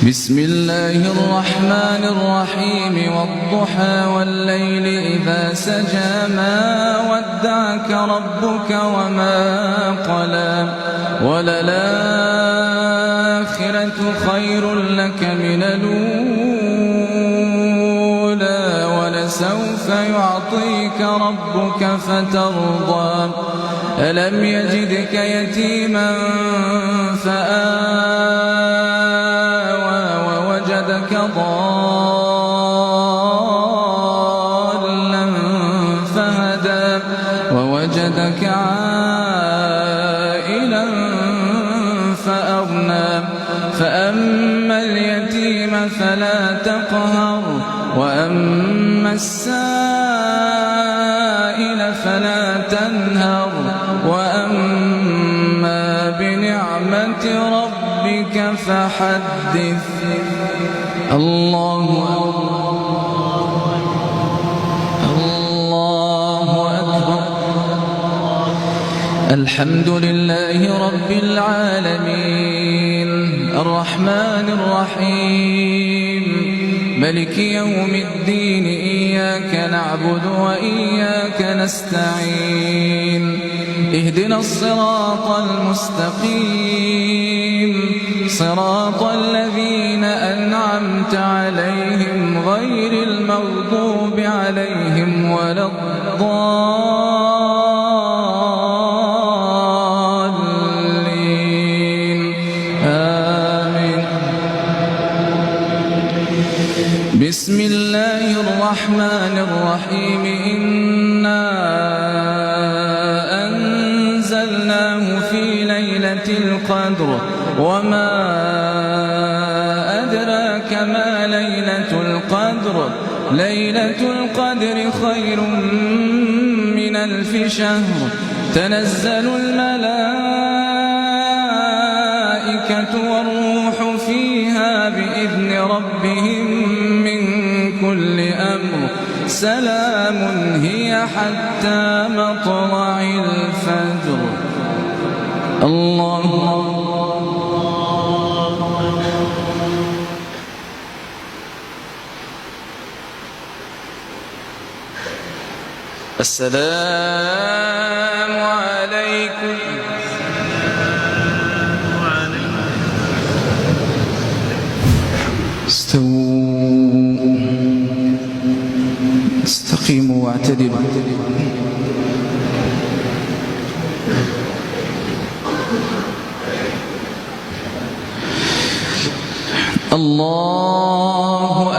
بسم الله الرحمن الرحيم والضحى والليل إذا سجى ما ودعك ربك وما قلى وللآخرة خير لك من الأولى ولسوف يعطيك ربك فترضى ألم يجدك يتيما فآوى ووجدك ضالا فهدى ووجدك عائلا فأغنى فأما اليتيم فلا تقهر وأما السائل فلا تنهر وأما بنعمة ربك فحدث الله أكبر الحمد لله رب العالمين الرحمن الرحيم ملك يوم الدين إياك نعبد وإياك نستعين اهدنا الصراط المستقيم صراط الذين أنعمت عليهم غير المغضوب عليهم ولا الضالين آمين. بسم الله الرحمن الرحيم إنا أنزلناه في ليلة القدر وما أدراك ما ليلة القدر ليلة القدر خير من 1000 شهر تنزل الملائكة والروح فيها بإذن ربهم من كل أمر سلام هي حتى مطلع الفجر الله السلام عليكم استووا استقيموا واعتدلوا الله